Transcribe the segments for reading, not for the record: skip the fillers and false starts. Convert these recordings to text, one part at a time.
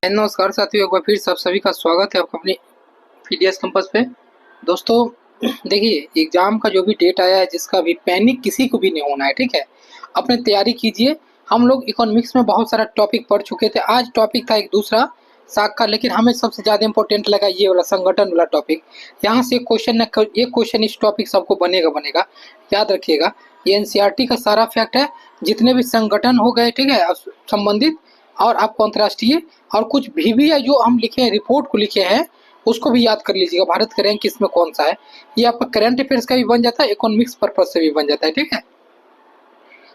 नमस्कार साथियों, एक बार फिर सब सभी का स्वागत है आपका अपने पीडीएस कैंपस पे। दोस्तों देखिए, एग्जाम का जो भी डेट आया है, जिसका भी पैनिक किसी को भी नहीं होना है, ठीक है। अपने तैयारी कीजिए। हम लोग इकोनॉमिक्स में बहुत सारा टॉपिक पढ़ चुके थे। आज टॉपिक था एक दूसरा साख का, लेकिन हमें सबसे ज़्यादा इंपॉर्टेंट लगा ये वाला संगठन वाला टॉपिक। यहाँ से एक क्वेश्चन इस टॉपिक सबको बनेगा बनेगा, याद रखिएगा। ये एनसीईआरटी का सारा फैक्ट है। जितने भी संगठन हो गए, ठीक है, संबंधित, और आपको अंतर्राष्ट्रीय और कुछ भी है जो हम लिखे हैं, रिपोर्ट को लिखे हैं, उसको भी याद कर लीजिएगा। भारत का रैंक किसमें कौन सा है, ये आपका करंट अफेयर्स का भी बन जाता है, इकोनॉमिक्स पर्पज से भी बन जाता है, ठीक है।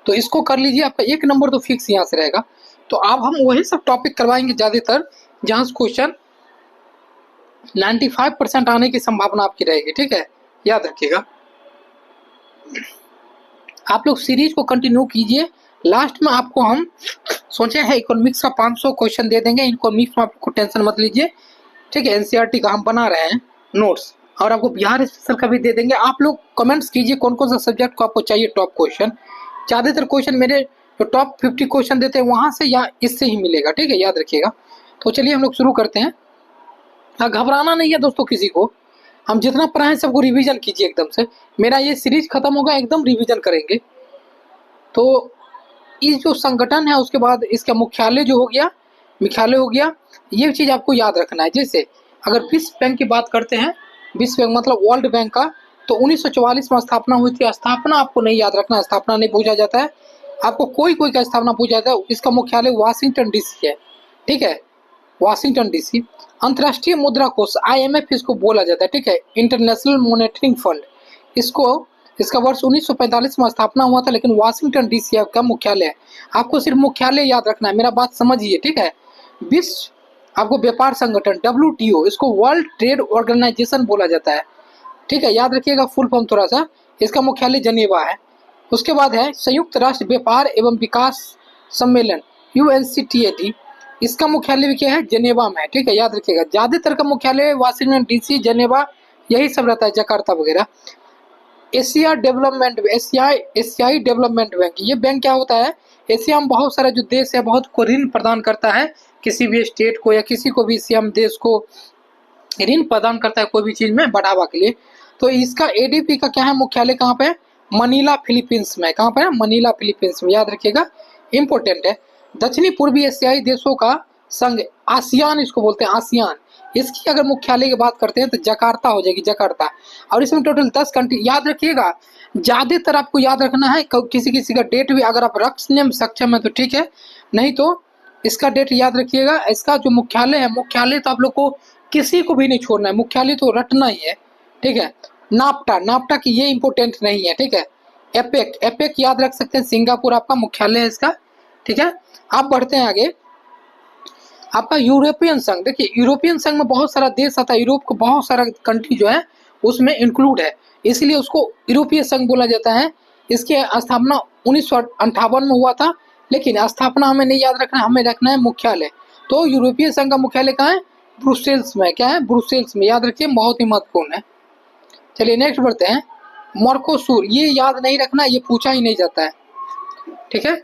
तो इसको कर लीजिए, आपका एक नंबर तो फिक्स यहाँ से रहेगा। तो अब हम वही सब टॉपिक करवाएंगे ज़्यादातर जहाँ से क्वेश्चन 95% आने की संभावना आपकी रहेगी, ठीक है, याद रखिएगा। आप लोग सीरीज को कंटिन्यू कीजिए। लास्ट में आपको हम सोचे हैं इकोनॉमिक्स का 500 क्वेश्चन दे देंगे। इकोनॉमिक्स में आपको टेंशन मत लीजिए, ठीक है। एनसीईआरटी का हम बना रहे हैं नोट्स, और आपको बिहार स्पेशल का भी दे देंगे। आप लोग कमेंट्स कीजिए कौन कौन सा सब्जेक्ट को आपको चाहिए टॉप क्वेश्चन। ज़्यादातर क्वेश्चन मेरे जो टॉप 50 क्वेश्चन देते हैं वहाँ से या इससे ही मिलेगा, ठीक है, याद रखिएगा। तो चलिए हम लोग शुरू करते हैं। हाँ, घबराना नहीं है दोस्तों किसी को। हम जितना पढ़ाएं सबको रिवीजन कीजिए एकदम से। मेरा ये सीरीज खत्म होगा, एकदम रिवीजन करेंगे। तो इस जो संगठन है, उसके बाद इसका मुख्यालय जो हो गया, मुख्यालय हो गया, ये चीज़ आपको याद रखना है। जैसे अगर विश्व बैंक की बात करते हैं, विश्व बैंक मतलब वर्ल्ड बैंक का, तो 1944 में स्थापना हुई थी। स्थापना आपको नहीं याद रखना, स्थापना नहीं पूछा जाता है आपको, कोई कोई का स्थापना पूछा जाता है। इसका मुख्यालय वाशिंगटन डीसी है, ठीक है, वाशिंगटन डीसी। अंतर्राष्ट्रीय मुद्रा कोष IMF इसको बोला जाता है, ठीक है, इंटरनेशनल मॉनेटरी फंड। इसको इसका वर्ष 1945 में स्थापना हुआ था, लेकिन वाशिंगटन डीसी का मुख्यालय है। आपको सिर्फ मुख्यालय याद रखना है, मेरा बात समझिए, ठीक है। विश्व आपको व्यापार संगठन WTO, इसको वर्ल्ड ट्रेड ऑर्गेनाइजेशन बोला जाता है, ठीक है, याद रखिएगा फुल फॉर्म थोड़ा सा। इसका मुख्यालय जनेवा है। उसके बाद है संयुक्त राष्ट्र व्यापार एवं विकास सम्मेलन UNCTAD, इसका मुख्यालय भी क्या है, जनेवा में है, ठीक है, याद रखिएगा। ज्यादातर का मुख्यालय वाशिंगटन डीसी, जनेवा, यही सब रहता है, जकार्ता वगैरह। एशियाई डेवलपमेंट बैंक, ये बैंक क्या होता है, एशिया में बहुत सारे जो देश है, बहुत को ऋण प्रदान करता है, किसी भी स्टेट को या किसी को भी एशिया देश को ऋण प्रदान करता है कोई भी चीज में बढ़ावा के लिए। तो इसका ADB का क्या है, मुख्यालय कहाँ पे है, मनीला फिलीपींस में। कहाँ पे है, मनीला फिलीपींस में, याद रखिएगा, इंपॉर्टेंट है। दक्षिणी पूर्वी एशियाई देशों का संघ, आसियान इसको बोलते हैं, आसियान। इसकी अगर मुख्यालय की बात करते हैं तो जकार्ता हो जाएगी, जकार्ता। और इसमें टोटल 10 कंट्री, याद रखिएगा। ज्यादातर आपको याद रखना है, किसी किसी का डेट भी अगर आप रखने में सक्षम है तो ठीक है, नहीं तो इसका डेट याद रखिएगा। इसका जो मुख्यालय है, मुख्यालय तो आप लोग को किसी को भी नहीं छोड़ना है, मुख्यालय तो रटना ही है, ठीक है। नाप्टा, नाप्टा की ये इंपोर्टेंट नहीं है, ठीक है। एपेक, एपेक याद रख सकते हैं, सिंगापुर आपका मुख्यालय है इसका, ठीक है। आप बढ़ते हैं आगे। आपका यूरोपियन संघ, देखिए यूरोपियन संघ में बहुत सारा देश आता है, यूरोप का बहुत सारा कंट्री जो है उसमें इंक्लूड है, इसलिए उसको यूरोपीय संघ बोला जाता है। इसकी स्थापना 1958 में हुआ था, लेकिन स्थापना हमें नहीं याद रखना, हमें रखना है मुख्यालय। तो यूरोपीय संघ का मुख्यालय कहाँ है, ब्रुसेल्स में। क्या है, ब्रुसेल्स में, याद रखिए, बहुत ही महत्वपूर्ण है। चलिए नेक्स्ट बढ़ते हैं। मर्कोसूर, ये याद नहीं रखना, ये पूछा ही नहीं जाता है, ठीक है।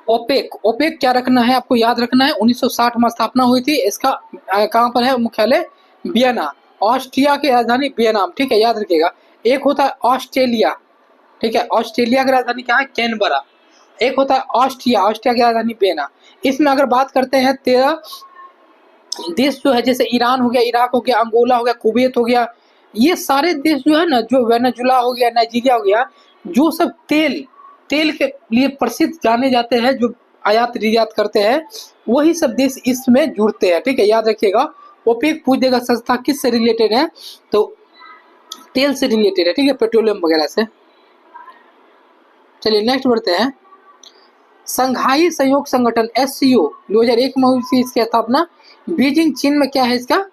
ओपेक, ओपेक क्या रखना है, आपको याद रखना है, 1960 में स्थापना हुई थी। इसका कहाँ पर है मुख्यालय, वियना, ऑस्ट्रिया की राजधानी वियना, ठीक है, याद रखिएगा। एक होता है ऑस्ट्रेलिया, ठीक है, ऑस्ट्रेलिया की राजधानी क्या है, कैनबरा। एक होता है ऑस्ट्रिया, ऑस्ट्रिया की राजधानी वियना। इसमें अगर बात करते हैं 13 देश जो है, जैसे ईरान हो गया, इराक हो गया, अंगोला हो गया, कुवैत हो गया, ये सारे देश जो है ना, जो वेनेजुला हो गया, नाइजीरिया हो गया, जो सब तेल तेल के लिए प्रसिद्ध जाने जाते हैं, जो आयात निर्यात करते हैं, वही सब देश इसमें जुड़ते हैं, ठीक है, याद रखिएगा। ओपेक पूछ देगा संस्था किससे रिलेटेड है, तो तेल से रिलेटेड है, ठीक है, पेट्रोलियम वगैरह से। चलिए नेक्स्ट बढ़ते हैं। संघाई सहयोग संगठन SCO 2001 में हुई थी इसकी स्थापना। बीजिंग, चीन में क्या है इसका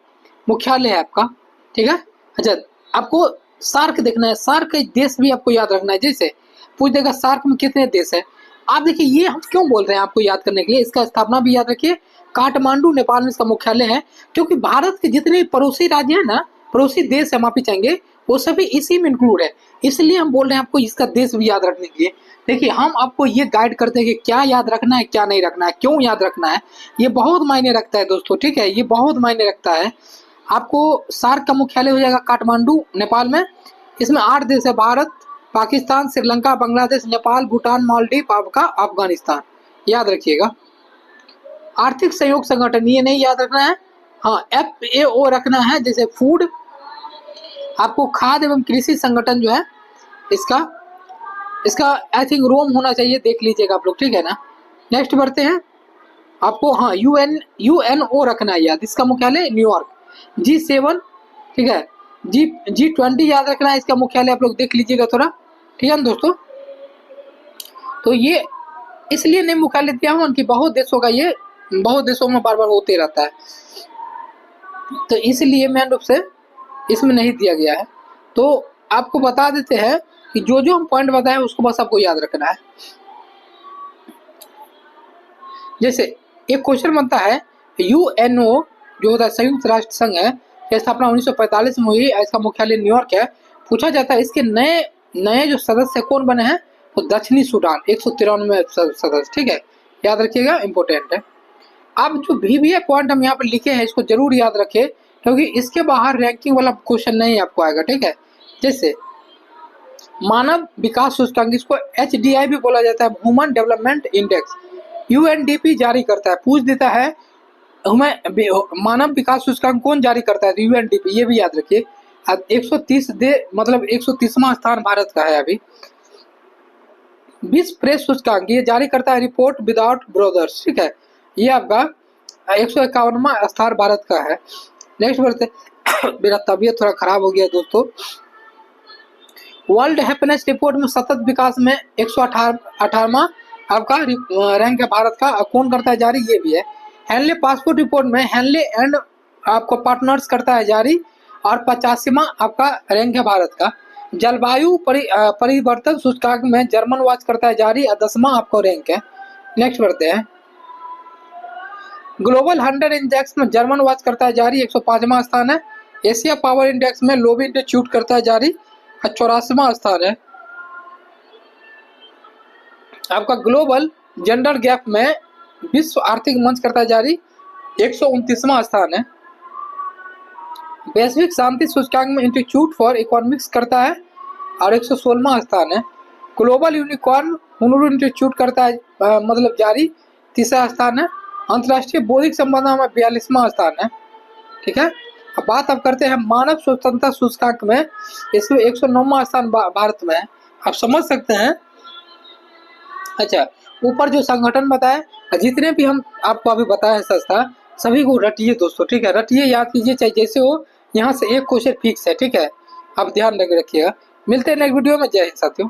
मुख्यालय है आपका, ठीक है। अच्छा, आपको सार्क देखना है, सार्क के देश भी आपको याद रखना है। जैसे पूछ देगा सार्क में कितने देश है, आप देखिए, ये हम क्यों बोल रहे हैं आपको याद करने के लिए, इसका स्थापना भी याद रखिए। काठमांडू, नेपाल में इसका मुख्यालय है, क्योंकि भारत के जितने पड़ोसी राज्य है ना, पड़ोसी देश है, माफी चाहेंगे, वो सभी इसी में इंक्लूड है। इसलिए हम बोल रहे हैं आपको इसका देश भी याद रखने के लिए। देखिए हम आपको ये गाइड करते हैं कि क्या याद रखना है, क्या नहीं रखना है, क्यों याद रखना है। ये बहुत मायने रखता है दोस्तों, ठीक है, ये बहुत मायने रखता है। आपको सार्क का मुख्यालय हो जाएगा काठमांडू नेपाल में। इसमें 8 देश है, भारत, पाकिस्तान, श्रीलंका, बांग्लादेश, नेपाल, भूटान, मालदीव, आपका अफगानिस्तान, याद रखिएगा। आर्थिक सहयोग संगठन ये नहीं याद रखना है। हाँ, FAO रखना है, जैसे फूड। आपको खाद्य एवं कृषि संगठन जो है इसका इसका आई थिंक रोम होना चाहिए, देख लीजिएगा आप लोग, ठीक है ना। नेक्स्ट बढ़ते हैं। आपको हाँ UNO रखना है याद, इसका मुख्यालय न्यूयॉर्क। G7, ठीक है, G20 याद रखना है, इसका मुख्यालय आप लोग देख लीजिएगा थोड़ा, ठीक है ना दोस्तों। तो ये इसलिए नहीं मुख्यालय दिया हूँ कि बहुत देशों का ये बहुत देशों में बार बार होते रहता है, तो इसलिए मेन रूप से इसमें नहीं दिया गया है। तो आपको बता देते हैं कि जो जो हम पॉइंट बताए उसको बस आपको याद रखना है। जैसे एक क्वेश्चन बनता है, UNO जो होता है संयुक्त राष्ट्र संघ है, यह स्थापना 1945 में हुई, इसका मुख्यालय न्यूयॉर्क है। पूछा जाता है इसके नए नए जो सदस्य कौन बने हैं, तो दक्षिणी सूडान 193 सदस्य, ठीक है, याद रखिएगा, इंपॉर्टेंट है। अब जो भी पॉइंट हम यहाँ पर लिखे हैं इसको जरूर याद रखें, क्योंकि इसके बाहर रैंकिंग वाला क्वेश्चन नहीं आपको आएगा, ठीक है। जैसे मानव विकास सूचकांक, इसको HDI भी बोला जाता है, ह्यूमन डेवलपमेंट इंडेक्स, UNDP जारी करता है। पूछ देता है मानव विकास सूचकांक कौन जारी करता है, तो UNDP, ये भी याद रखिए। 130 मतलब 130वां स्थान भारत का है अभी। विश्व प्रेस सूचकांक ये जारी करता है रिपोर्ट विदाउट ब्रोदर्स, ठीक है, ये आपका 151वां स्थान भारत का है। नेक्स्ट बढ़ते मेरा तबीयत थोड़ा खराब हो गया दोस्तों। वर्ल्ड हैप्पीनेस रिपोर्ट में सतत विकास में 118वां आपका रैंक है भारत का, कौन करता है जारी, ये भी है। हैंडले पासपोर्ट रिपोर्ट में हैंडले एंड आपको पार्टनर्स करता है जारी, और 85वां आपका रैंक है भारत का। जलवायु परिवर्तन सूचकांक में जर्मन वॉच करता है जारी, 10वां आपको रैंक है। नेक्स्ट बढ़ते हैं। ग्लोबल 100 इंडेक्स में जर्मन वॉच करता है जारी, 105वां स्थान है। एशिया पावर इंडेक्स में लोबी इंस्टीट्यूट करता है जारी, 84वां स्थान है। आपका ग्लोबल जेंडर गैप में विश्व आर्थिक मंच करता है जारी, 129वां स्थान है। वैश्विक शांति सूचकांक में इंस्टीट्यूट फॉर इकोनॉमिक्स करता है और 116वां स्थान है। ग्लोबल यूनिकॉर्न हुनर इंस्टीट्यूट करता है मतलब जारी, 3रा स्थान है। अंतर्राष्ट्रीय बौद्धिक संपदा में 42वां स्थान है, ठीक है। अब बात अब करते हैं मानव स्वतंत्रता सूचकांक में, इसमें 109वां स्थान भारत में है, आप समझ सकते हैं। अच्छा, ऊपर जो संगठन बताए, जितने भी हम आपको अभी बताए संस्था, सभी को रटिए दोस्तों, ठीक है, रटिए, याद कीजिए, चाहे जैसे हो। यहाँ से एक क्वेश्चन फिक्स है, ठीक है, आप ध्यान रखिएगा। मिलते हैं नेक्स्ट वीडियो में। जय हिंद साथियों।